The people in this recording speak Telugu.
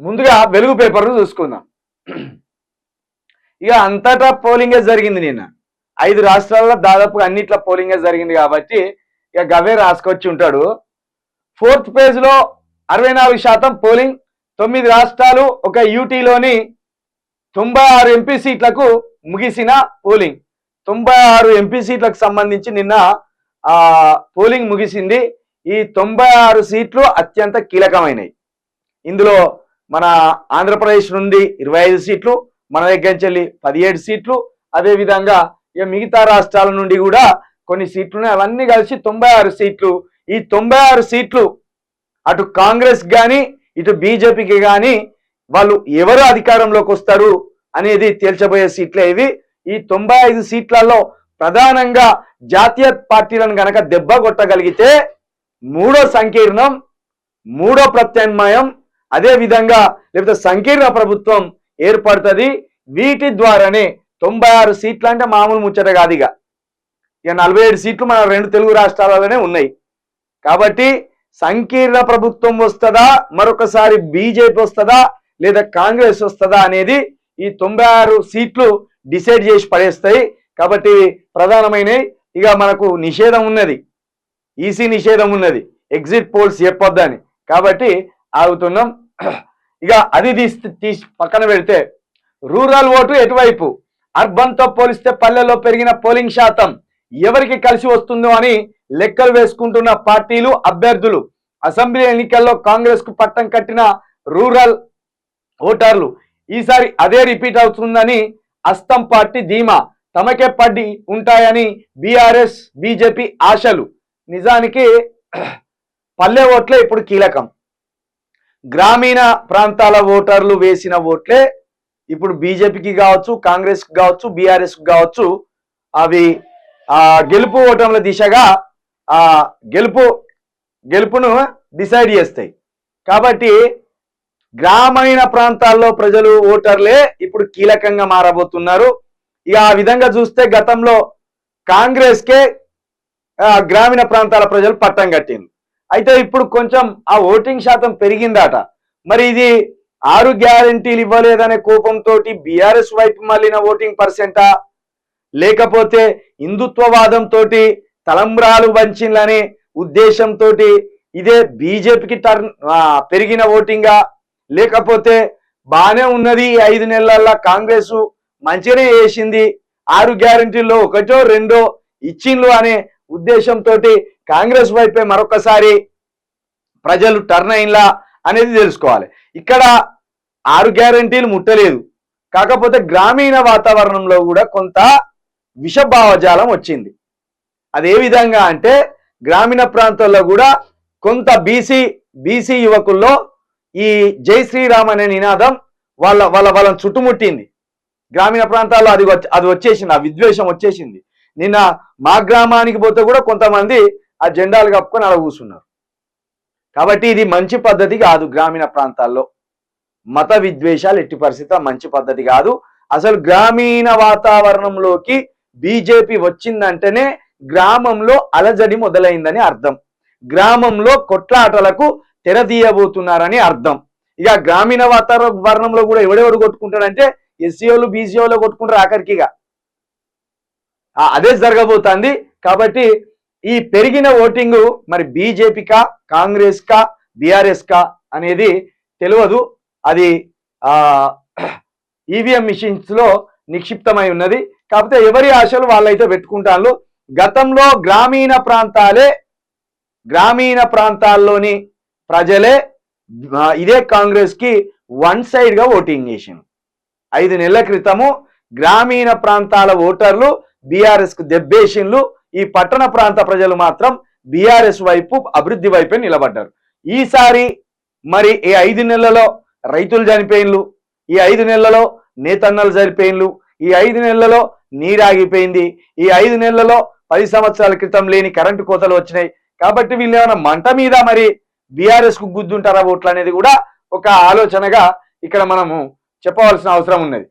ముందుగా వెలుగు పేపర్ను చూసుకుందాం. ఇక అంతటా పోలింగే జరిగింది నిన్న. 5 రాష్ట్రాల్లో దాదాపుగా అన్నిట్ల పోలింగే జరిగింది కాబట్టి ఇక గవే రాసుకొచ్చి ఉంటాడు. 4th పేజ్లో 64% పోలింగ్, 9 రాష్ట్రాలు ఒక యూటీలోని 96 ఎంపీ సీట్లకు ముగిసిన పోలింగ్. 96 ఎంపీ సీట్లకు సంబంధించి నిన్న పోలింగ్ ముగిసింది. ఈ 96 సీట్లు అత్యంత కీలకమైనవి. ఇందులో మన ఆంధ్రప్రదేశ్ నుండి 25 సీట్లు, మన దగ్గర నుంచి 17 సీట్లు, అదేవిధంగా ఇక మిగతా రాష్ట్రాల నుండి కూడా కొన్ని సీట్లు అవన్నీ కలిసి 96 సీట్లు. ఈ 96 సీట్లు అటు కాంగ్రెస్ కానీ ఇటు బీజేపీకి కానీ వాళ్ళు ఎవరు అధికారంలోకి వస్తారు అనేది తేల్చబోయే సీట్లే ఇవి. ఈ 95 సీట్లలో ప్రధానంగా జాతీయ పార్టీలను గనక దెబ్బ కొట్టగలిగితే మూడో సంకీర్ణం, మూడో ప్రత్యామ్నాయం, అదే విధంగా లేకపోతే సంకీర్ణ ప్రభుత్వం ఏర్పడుతుంది. వీటి ద్వారానే 96 సీట్లు అంటే మామూలు ముచ్చట కాదు. ఇక 47 సీట్లు మన 2 తెలుగు రాష్ట్రాలలోనే ఉన్నాయి. కాబట్టి సంకీర్ణ ప్రభుత్వం వస్తుందా, మరొకసారి బీజేపీ వస్తుందా, లేదా కాంగ్రెస్ వస్తుందా అనేది ఈ 96 సీట్లు డిసైడ్ చేసి పడేస్తాయి. కాబట్టి ప్రధానమైనవి. ఇక మనకు నిషేధం ఉన్నది, ఈసీ నిషేధం ఉన్నది, ఎగ్జిట్ పోల్స్ చెప్పొద్దని, కాబట్టి ఆగుతున్నాం. ఇక అది తీసి పక్కన పెడితే రూరల్ ఓటు ఎటువైపు, అర్బన్తో పోలిస్తే పల్లెల్లో పెరిగిన పోలింగ్ శాతం ఎవరికి కలిసి వస్తుందో అని లెక్కలు వేసుకుంటున్న పార్టీలు, అభ్యర్థులు. అసెంబ్లీ ఎన్నికల్లో కాంగ్రెస్ కు పట్టం కట్టిన రూరల్ ఓటర్లు ఈసారి అదే రిపీట్ అవుతుందని అస్తం పార్టీ ధీమా. తమకే పడి ఉంటాయని బీఆర్ఎస్ బీజేపీ ఆశలు. నిజానికి పల్లె ఓట్లే ఇప్పుడు కీలకం. గ్రామీణ ప్రాంతాల ఓటర్లు వేసిన ఓట్లే ఇప్పుడు బీజేపీకి కావచ్చు, కాంగ్రెస్కి కావచ్చు, బీఆర్ఎస్కి కావచ్చు, అవి గెలుపు ఓటర్ల దిశగా గెలుపును డిసైడ్ చేస్తాయి. కాబట్టి గ్రామీణ ప్రాంతాల్లో ప్రజలు ఓటర్లే ఇప్పుడు కీలకంగా మారబోతున్నారు. ఇక ఆ విధంగా చూస్తే గతంలో కాంగ్రెస్కే గ్రామీణ ప్రాంతాల ప్రజలు పట్టం కట్టింది. అయితే ఇప్పుడు కొంచెం ఆ ఓటింగ్ శాతం పెరిగిందట. మరి ఇది 6 గ్యారంటీలు ఇవ్వలేదనే కోపంతో బీఆర్ఎస్ వైపు మళ్ళిన ఓటింగ్ పర్సెంటా, లేకపోతే హిందుత్వవాదంతో తలంబ్రాలు వంచిననే ఉద్దేశంతో ఇదే బీజేపీకి పెరిగిన ఓటింగా, లేకపోతే బానే ఉన్నది 5 నెలల్లో కాంగ్రెస్ మంచిగానే చేసింది, 6 గ్యారంటీల్లో 1 2 ఇచ్చిండ్లు అనే ఉద్దేశంతో కాంగ్రెస్ వైపే మరొకసారి ప్రజలు టర్న్ అయిన్లా అనేది తెలుసుకోవాలి. ఇక్కడ 6 గ్యారంటీలు ముట్టలేదు, కాకపోతే గ్రామీణ వాతావరణంలో కూడా కొంత విషభావజాలం వచ్చింది. అదే విధంగా అంటే గ్రామీణ ప్రాంతాల్లో కూడా కొంత బీసీ యువకుల్లో ఈ జై శ్రీరామ్ అనే నినాదం వాళ్ళని చుట్టుముట్టింది. గ్రామీణ ప్రాంతాల్లో అది వచ్చేసింది, ఆ విద్వేషం వచ్చేసింది. నిన్న మా గ్రామానికి పోతే కూడా కొంతమంది ఆ జెండాలు కప్పుకొని అలా కూర్చున్నారు. కాబట్టి ఇది మంచి పద్ధతి కాదు. గ్రామీణ ప్రాంతాల్లో మత విద్వేషాలు ఎట్టి పరిస్థితి మంచి పద్ధతి కాదు. అసలు గ్రామీణ వాతావరణంలోకి బీజేపీ వచ్చిందంటేనే గ్రామంలో అలజడి మొదలైందని అర్థం, గ్రామంలో కొట్లాటలకు తెరదీయబోతున్నారని అర్థం. ఇక గ్రామీణ వాతావరణంలో కూడా ఎవడెవడు కొట్టుకుంటాడంటే ఎస్సీఓలు బీసీఓలు కొట్టుకుంటారు ఆఖరికిగా. అదే జరగబోతుంది. కాబట్టి ఈ పెరిగిన ఓటింగ్ మరి బీజేపీకా, కాంగ్రెస్ కా, బీఆర్ఎస్ కా అనేది తెలియదు. అది ఈవీఎం మిషన్స్ లో నిక్షిప్తమై ఉన్నది. కాకపోతే ఎవరి ఆశలు వాళ్ళైతే పెట్టుకుంటారు. గతంలో గ్రామీణ ప్రాంతాల్లోని ప్రజలే ఇదే కాంగ్రెస్ కి 1 సైడ్ గా ఓటింగ్ చేసింది. 5 నెలల క్రితము గ్రామీణ ప్రాంతాల ఓటర్లు బీఆర్ఎస్ కు దెబ్బేషన్లు. ఈ పట్టణ ప్రాంత ప్రజలు మాత్రం బీఆర్ఎస్ వైపు, అభివృద్ధి వైపే నిలబడ్డారు. ఈసారి మరి ఈ 5 నెలలలో రైతులు చనిపోయిన్లు, ఈ 5 నెలలలో నేతన్నలు చనిపోయిన్లు, ఈ 5 నెలలలో నీరాగిపోయింది, ఈ 5 నెలలలో 10 సంవత్సరాల క్రితం లేని కరెంటు కోతలు వచ్చినాయి. కాబట్టి వీళ్ళు ఏమైనా మంట మీద మరి బీఆర్ఎస్ కు గుద్దుంటారా ఓట్లు అనేది కూడా ఒక ఆలోచనగా ఇక్కడ మనము చెప్పవలసిన అవసరం ఉన్నది.